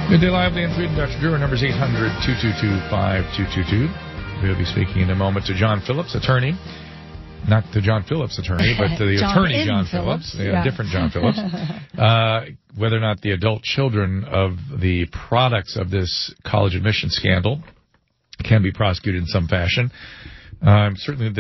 Midday Live, Dan Frieden, Dr. Drew. Our number is 800-222-5222. We'll be speaking in a moment to John Phillips, attorney. Not to John Phillips, attorney, but to the attorney John Phillips. Yeah. Different John Phillips. Whether or not the adult children of the products of this college admission scandal can be prosecuted in some fashion. Certainly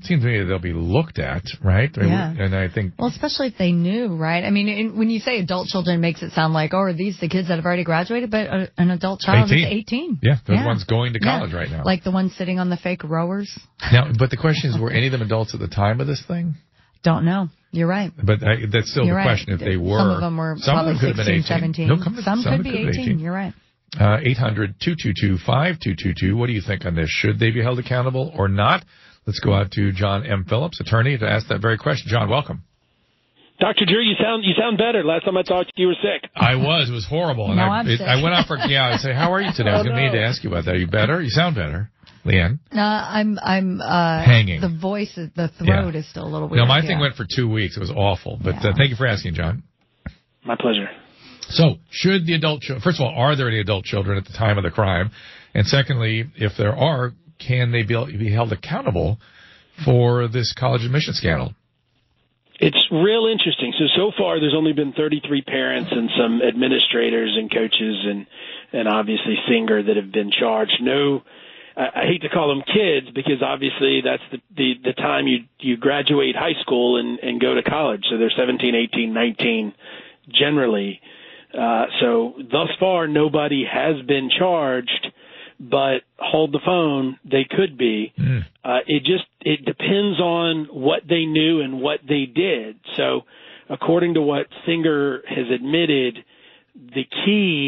seems to me they'll be looked at, right? Yeah. And I think... Well, especially if they knew, right? I mean, when you say adult children, it makes it sound like, are these the kids that have already graduated? But an adult child is 18. Yeah, those ones going to college right now. Like the ones sitting on the fake rowers. Now, but the question is, were any of them adults at the time of this thing? Don't know. You're right. But that's still the question. If they were... Some of them were probably 16, 17. No, some could be 18. You're right. 800-222-5222. What do you think on this? Should they be held accountable or not? Let's go out to John M. Phillips, attorney, to ask that very question. John, welcome. Dr. Drew, you sound better. Last time I talked to you, you were sick. I was. It was horrible. And I'm sick. I went out for... Yeah, I say, how are you today? I was going to need to ask you about that. Are you better? You sound better. Leanne? I'm hanging. The voice, the throat is still a little weird. No, my thing went for 2 weeks. It was awful. But thank you for asking, John. My pleasure. So, should the adult children, first of all, are there any adult children at the time of the crime? And secondly, if there are, can they be held accountable for this college admission scandal? It's real interesting. So far, there's only been 33 parents and some administrators and coaches and obviously Singer that have been charged. No, I hate to call them kids because obviously that's the time you graduate high school and go to college. So they're 17, 18, 19 generally. So thus far, nobody has been charged, but hold the phone, they could be. It depends on what they knew and what they did. So according to what Singer has admitted,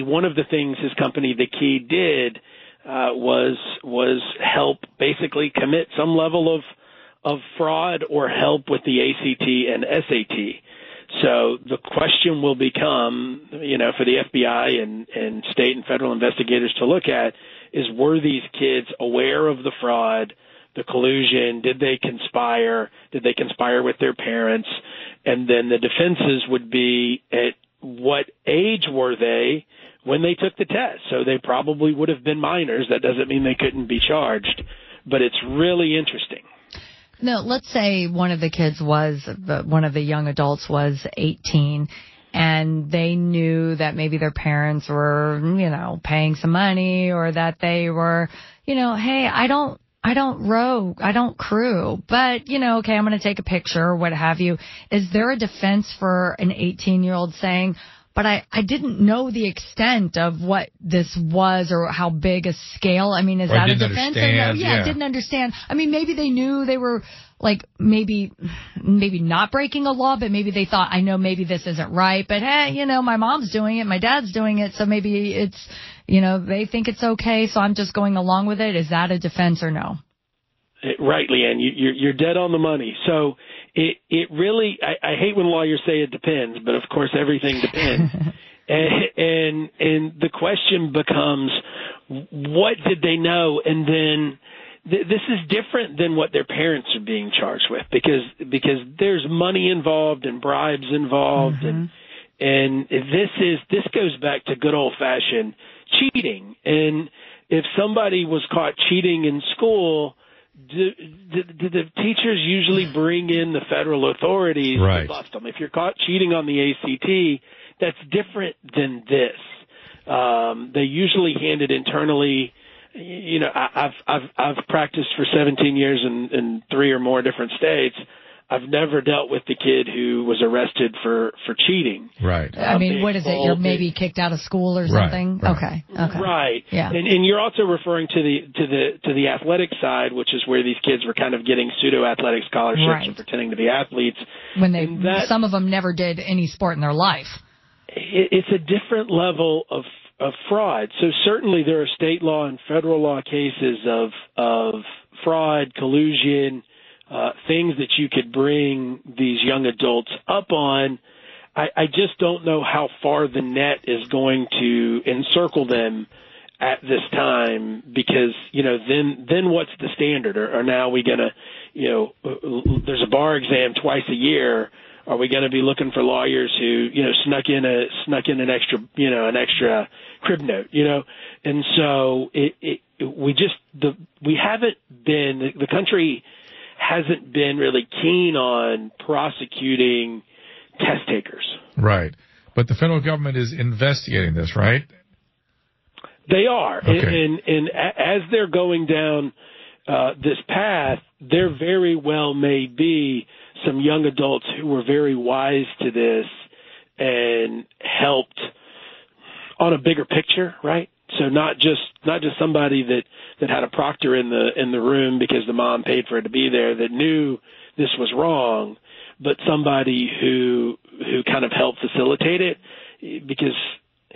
one of the things his company, The Key, did was help basically commit some level of fraud or help with the ACT and SAT. So the question will become, for the FBI and state and federal investigators to look at is, were these kids aware of the fraud, the collusion? Did they conspire? Did they conspire with their parents? And then the defenses would be, at what age were they when they took the test? So they probably would have been minors. That doesn't mean they couldn't be charged, but it's really interesting. No, let's say one of the young adults was 18 and they knew that maybe their parents were, paying some money, or that they were, hey, I don't row, I don't crew, but, okay, I'm going to take a picture or what have you. Is there a defense for an 18-year-old saying, but I didn't know the extent of what this was or how big a scale? I mean, is that a defense? Yeah, I didn't understand. I mean, maybe they knew they were, like, maybe not breaking a law, but maybe they thought, I know maybe this isn't right, but hey, my mom's doing it, my dad's doing it, so maybe it's, they think it's okay, so I'm just going along with it. Is that a defense or no? Right, Leanne, you're dead on the money. So it really, I hate when lawyers say it depends, but of course everything depends. and the question becomes, what did they know? And then this is different than what their parents are being charged with, because there's money involved and bribes involved, and this goes back to good old fashioned cheating. And if somebody was caught cheating in school, do the teachers usually bring in the federal authorities to bust them? If you're caught cheating on the ACT, that's different than this. They usually hand it internally. I've practiced for 17 years in 3 or more different states. I've never dealt with the kid who was arrested for cheating. Right. I mean, what is it? You're maybe kicked out of school or something? Right. Okay. Right. Yeah. And you're also referring to the athletic side, which is where these kids were kind of getting pseudo athletic scholarships and pretending to be athletes. When some of them never did any sport in their life. It's a different level of fraud. So certainly there are state law and federal law cases of fraud, collusion, things that you could bring these young adults up on. I just don't know how far the net is going to encircle them at this time, because, then what's the standard? Or now we going to, there's a bar exam twice a year. Are we going to be looking for lawyers who, snuck in an extra crib note, And so the country hasn't been really keen on prosecuting test takers. Right. But the federal government is investigating this, right? They are. Okay. And as they're going down this path, there very well may be some young adults who were very wise to this and helped on a bigger picture, right? So not just somebody that had a proctor in the room because the mom paid for it to be there that knew this was wrong, but somebody who kind of helped facilitate it, because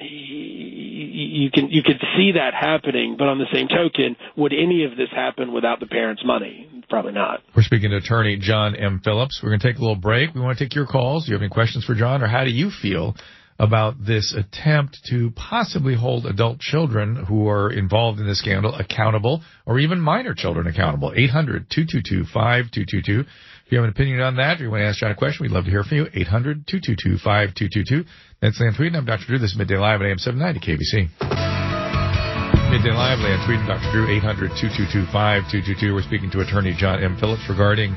you could see that happening. But on the same token, would any of this happen without the parents' money? Probably not. We're speaking to attorney John M. Phillips. We're going to take a little break. We want to take your calls. Do you have any questions for John, or how do you feel about this attempt to possibly hold adult children who are involved in this scandal accountable, or even minor children accountable? 800-222-5222. If you have an opinion on that, or you want to ask John a question, we'd love to hear from you. 800-222-5222. That's Land Tweet. I'm Dr. Drew. This is Midday Live at AM 790 KBC. Midday Live, Land Tweet, and Dr. Drew. 800-222-5222. We're speaking to attorney John M. Phillips regarding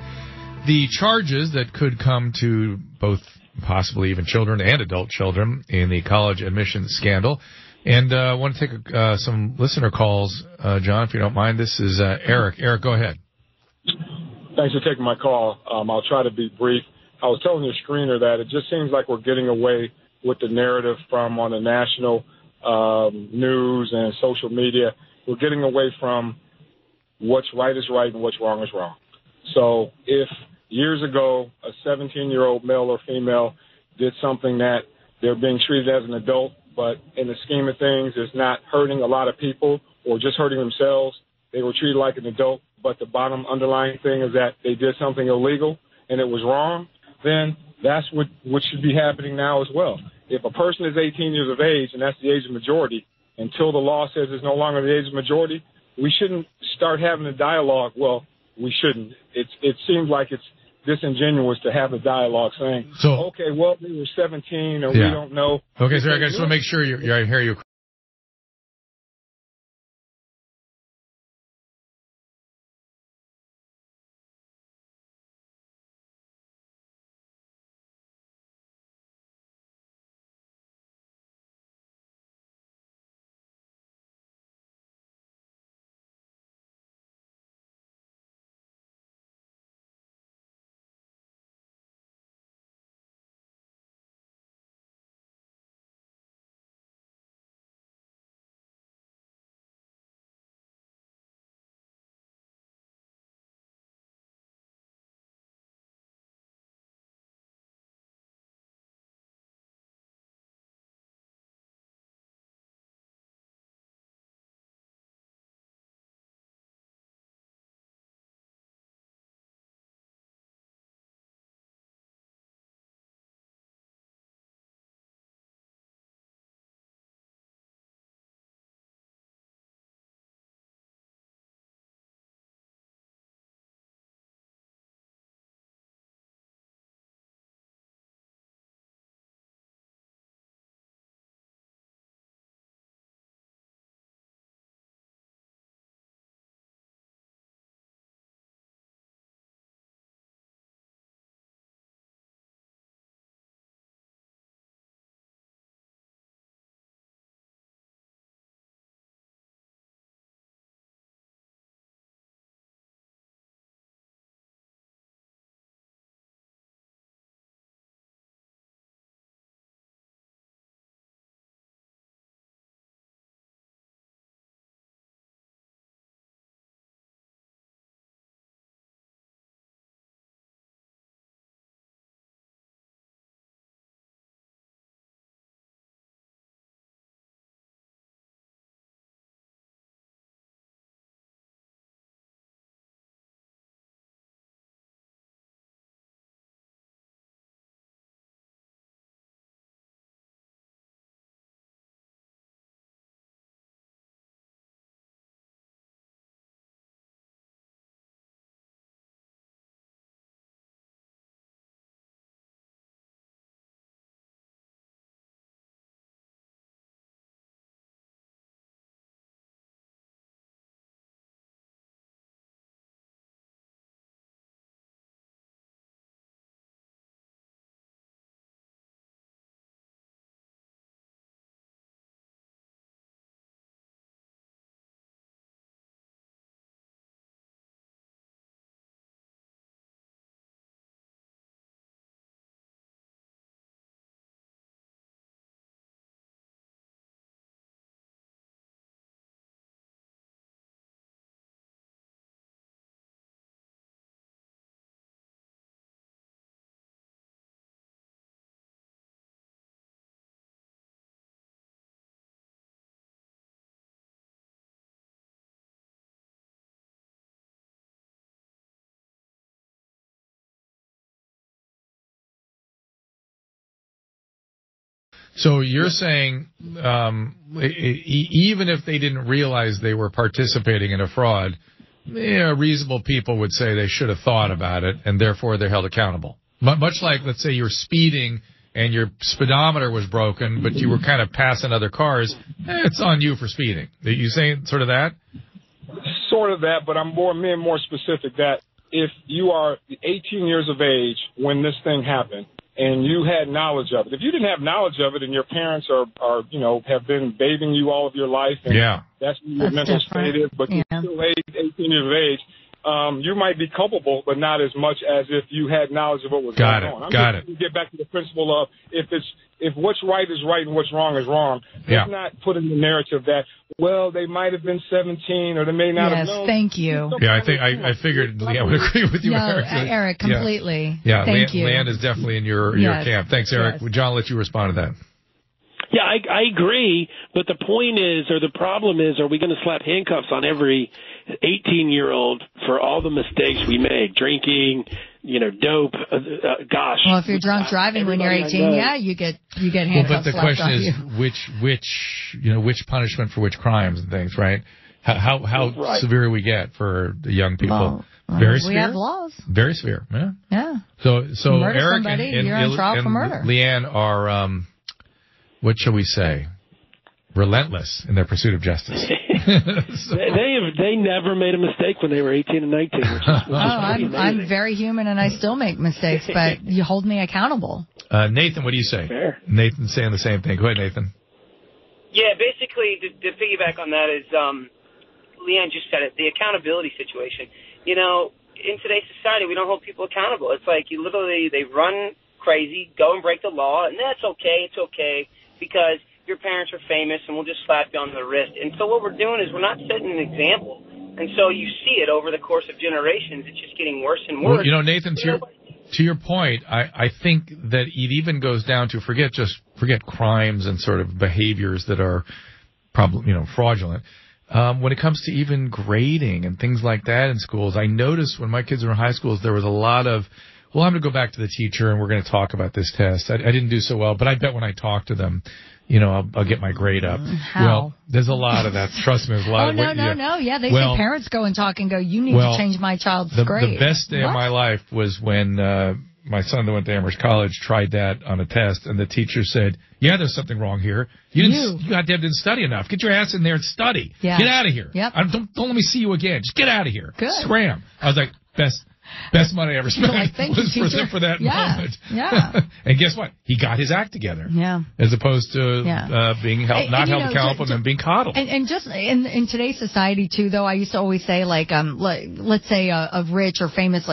the charges that could come to both possibly even children and adult children in the college admissions scandal. And I want to take some listener calls, John, if you don't mind. This is Eric. Eric, go ahead. Thanks for taking my call. I'll try to be brief. I was telling your screener that it just seems like we're getting away with the narrative from on the national news and social media. We're getting away from what's right is right and what's wrong is wrong. So if years ago a 17-year-old male or female did something that they're being treated as an adult, but in the scheme of things is not hurting a lot of people or just hurting themselves, they were treated like an adult, but the bottom underlying thing is that they did something illegal and it was wrong, then that's what should be happening now as well. If a person is 18 years of age, and that's the age of majority, until the law says it's no longer the age of majority, we shouldn't start having a dialogue. Well, we shouldn't. It seems like it's disingenuous to have a dialogue saying, okay, well, they were 17 or we don't know. Okay, sir, I just want to make sure I hear you. So you're saying even if they didn't realize they were participating in a fraud, reasonable people would say they should have thought about it, and therefore they're held accountable. Much like, let's say you're speeding and your speedometer was broken, but you were kind of passing other cars, it's on you for speeding. Are you saying sort of that? Sort of that, but I'm being more specific that if you are 18 years of age when this thing happened and you had knowledge of it, if you didn't have knowledge of it and your parents are have been bathing you all of your life, and that's your mental state is, but you're still 18 years of age, you might be culpable, but not as much as if you had knowledge of what was going on. Got it. Get back to the principle of if what's right is right and what's wrong is wrong. Let's not put in the narrative that, well, they might have been 17 or they may not have known. Yes, thank you. Yeah, I figured Leanne would agree with you, Eric. Eric, completely. Yeah, thank you. Leanne is definitely in your camp. Thanks, Eric. Would John let you respond to that? Yeah, I agree, but the point is, or the problem is, are we going to slap handcuffs on every 18-year-old for all the mistakes we make, drinking, dope, gosh. Well, if you're drunk driving when you're 18, you get handcuffs. But the question is, which punishment for which crimes and things, right? How severe we get for the young people? Very severe. We have laws. Very severe. Yeah. So murder Eric somebody, and you're in trial for murder. Leanne are, what shall we say, relentless in their pursuit of justice. They never made a mistake when they were 18 and 19. I'm very human and I still make mistakes, but you hold me accountable. Nathan, what do you say? Fair. Nathan's saying the same thing. Go ahead, Nathan. Yeah, basically, to piggyback on that is, Leanne just said it, the accountability situation. In today's society, we don't hold people accountable. It's like they run crazy, go and break the law, and that's okay, it's okay, because your parents are famous and we'll just slap you on the wrist. And so what we're doing is we're not setting an example. And so you see it over the course of generations. It's just getting worse and worse. Well, Nathan, to your point, I think that it even goes down to forget crimes and sort of behaviors that are probably, fraudulent. When it comes to even grading and things like that in schools, I noticed when my kids were in high schools, there was a lot of, well, I'm going to go back to the teacher and we're going to talk about this test. I didn't do so well, but I bet when I talk to them, I'll get my grade up. How? Well, there's a lot of that. Trust me, there's a lot of no. Yeah, they say parents go and talk and go, you need to change my child's grade. The best day of my life was when my son that went to Amherst College tried that on a test, and the teacher said, yeah, there's something wrong here. You goddamn didn't study enough. Get your ass in there and study. Yeah. Get out of here. Yep. Don't let me see you again. Just get out of here. Good. Scram. I was like, best money I ever spent was for that moment. Yeah. And guess what? He got his act together. Yeah. As opposed to being held accountable and being coddled. And just in today's society too, though, I used to always say let's say a rich or famous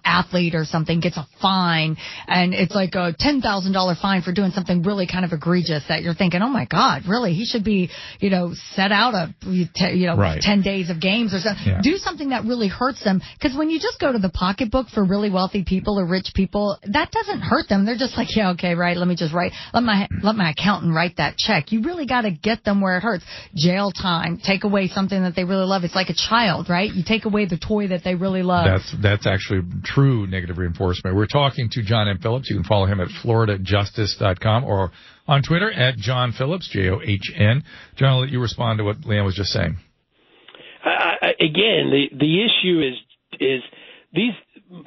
athlete or something gets a fine, and it's like a $10,000 fine for doing something really kind of egregious that you're thinking, oh my God, really? He should be set out 10 days of games or something. Yeah. Do something that really hurts them, because when you just go to the pocketbook for really wealthy people or rich people, that doesn't hurt them. They're just like, yeah, okay, right. Let me just let my accountant write that check. You really got to get them where it hurts. Jail time. Take away something that they really love. It's like a child, right? You take away the toy that they really love. That's actually true negative reinforcement. We're talking to John M. Phillips. You can follow him at floridajustice.com or on Twitter at John Phillips, John. John, I'll let you respond to what Leanne was just saying. Again, the issue is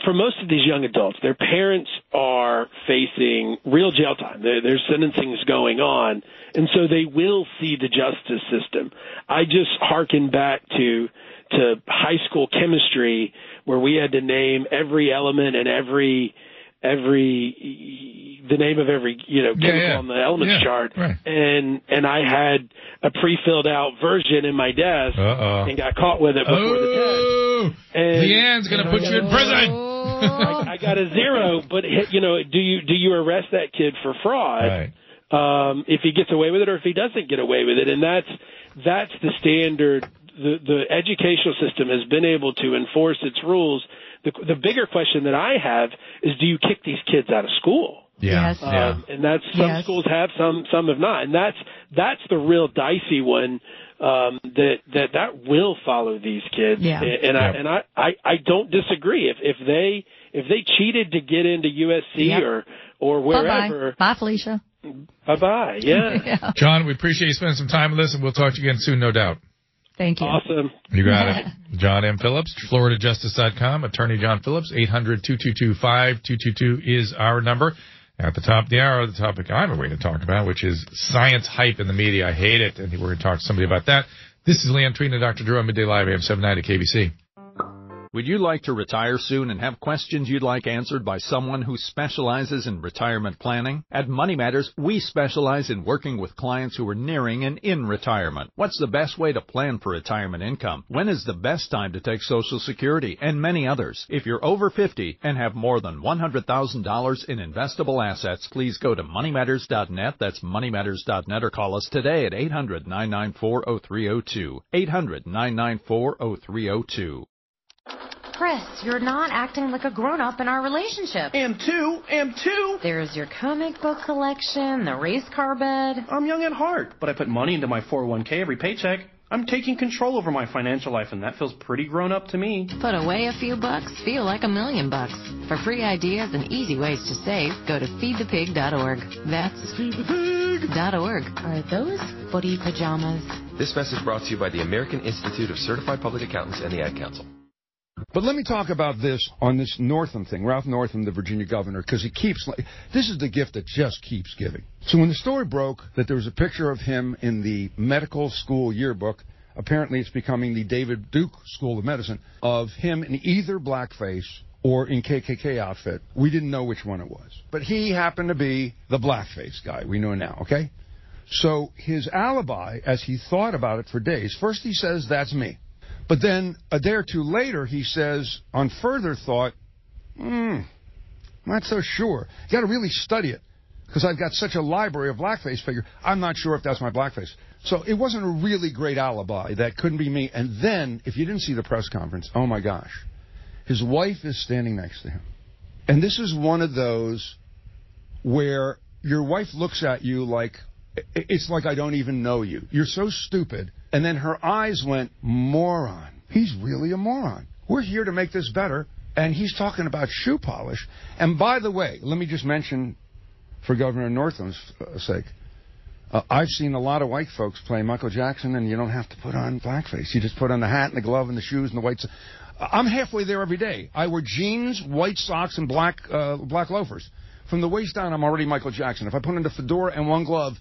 for most of these young adults, their parents are facing real jail time. Their sentencing is going on, and so they will see the justice system. I just hearken back to high school chemistry, where we had to name every element and the name of every chemical on the elements chart, right. and I had a pre-filled out version in my desk and got caught with it before the test. And Leanne's going to put you in prison. I got a 0, but do you arrest that kid for fraud? Right. If he gets away with it or if he doesn't get away with it, and that's the standard. The educational system has been able to enforce its rules. The bigger question that I have is, do you kick these kids out of school? Yeah. Yes. And that's some schools have, some have not, and that's the real dicey one. That will follow these kids. Yeah. And I don't disagree. If they cheated to get into USC or wherever. Bye, Felicia. Bye-bye. Yeah. John, we appreciate you spending some time with us, and we'll talk to you again soon, no doubt. Thank you. Awesome. You got it. John M. Phillips, FloridaJustice.com, Attorney John Phillips, 800-222-5222 is our number. At the top of the hour, the topic I'm going to talk about, which is science hype in the media. I hate it, and we're going to talk to somebody about that. This is Leanne Tweeden and Dr. Drew on Midday Live, AM 790 KBC. Would you like to retire soon and have questions you'd like answered by someone who specializes in retirement planning? At Money Matters, we specialize in working with clients who are nearing and in retirement. What's the best way to plan for retirement income? When is the best time to take Social Security? And many others. If you're over 50 and have more than $100,000 in investable assets, please go to moneymatters.net. That's moneymatters.net, or call us today at 800-994-0302. 800-994-0302. Chris, you're not acting like a grown-up in our relationship. Am too. There's your comic book collection, the race car bed. I'm young at heart, but I put money into my 401k every paycheck. I'm taking control over my financial life, and that feels pretty grown-up to me. Put away a few bucks, feel like $1 million. For free ideas and easy ways to save, go to feedthepig.org. That's feedthepig.org. Are those footy pajamas? This message brought to you by the American Institute of Certified Public Accountants and the Ad Council. But let me talk about this on this Northam thing, Ralph Northam, the Virginia governor, because he keeps, this is the gift that just keeps giving. So when the story broke that there was a picture of him in the medical school yearbook, apparently it's becoming the David Duke School of Medicine, of him in either blackface or in KKK outfit. We didn't know which one it was. But he happened to be the blackface guy. We know now, okay? So his alibi, as he thought about it for days, first he says, that's me. But then a day or two later, he says, on further thought, not so sure. You got to really study it, because I've got such a library of blackface figure. I'm not sure if that's my blackface. So it wasn't a really great alibi. That couldn't be me. And then, if you didn't see the press conference, oh my gosh, his wife is standing next to him. And this is one of those where your wife looks at you like, it's like I don't even know you. You're so stupid. And then her eyes went, moron. He's really a moron. We're here to make this better. And he's talking about shoe polish. And by the way, let me just mention, for Governor Northam's sake, I've seen a lot of white folks play Michael Jackson, and you don't have to put on blackface. You just put on the hat and the glove and the shoes and the white. I'm halfway there every day. I wear jeans, white socks, and black loafers. From the waist down, I'm already Michael Jackson. If I put on a fedora and one glove,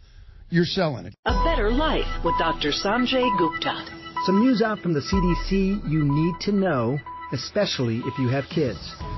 you're selling it. A Better Life with Dr. Sanjay Gupta. Some news out from the CDC you need to know, especially if you have kids.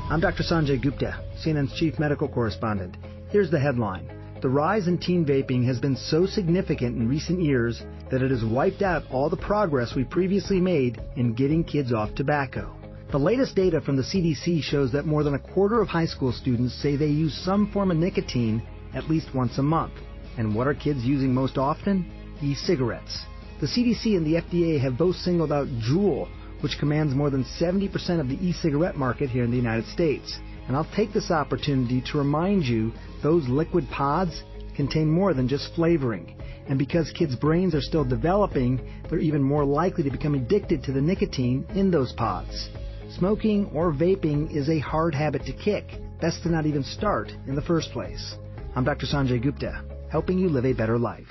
I'm Dr. Sanjay Gupta, CNN's chief medical correspondent. Here's the headline. The rise in teen vaping has been so significant in recent years that it has wiped out all the progress we previously made in getting kids off tobacco. The latest data from the CDC shows that more than a quarter of high school students say they use some form of nicotine at least once a month. And what are kids using most often? E-cigarettes. The CDC and the FDA have both singled out Juul, which commands more than 70% of the e-cigarette market here in the United States. And I'll take this opportunity to remind you those liquid pods contain more than just flavoring. And because kids' brains are still developing, they're even more likely to become addicted to the nicotine in those pods. Smoking or vaping is a hard habit to kick. Best to not even start in the first place. I'm Dr. Sanjay Gupta, helping you live a better life.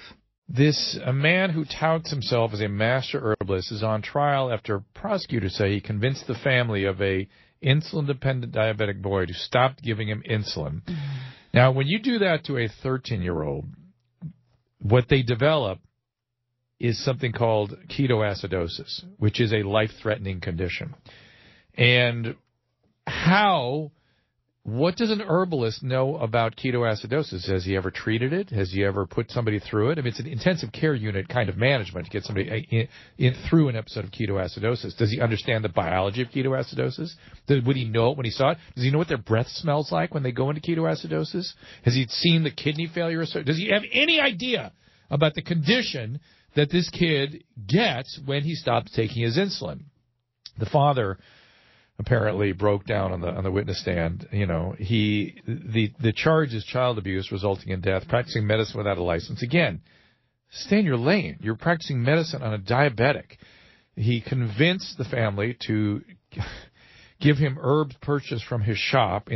A man who touts himself as a master herbalist is on trial after prosecutors say he convinced the family of a insulin-dependent diabetic boy to stop giving him insulin. Now, when you do that to a 13-year-old, what they develop is something called ketoacidosis, which is a life-threatening condition. And what does an herbalist know about ketoacidosis? Has he ever treated it? Has he ever put somebody through it? I mean, it's an intensive care unit kind of management to get somebody through an episode of ketoacidosis. Does he understand the biology of ketoacidosis? Would he know it when he saw it? Does he know what their breath smells like when they go into ketoacidosis? Has he seen the kidney failure? Does he have any idea about the condition that this kid gets when he stops taking his insulin? The father apparently broke down on the witness stand. You know, the charge is child abuse resulting in death, practicing medicine without a license. Again, stay in your lane. You're practicing medicine on a diabetic. He convinced the family to give him herbs purchased from his shop in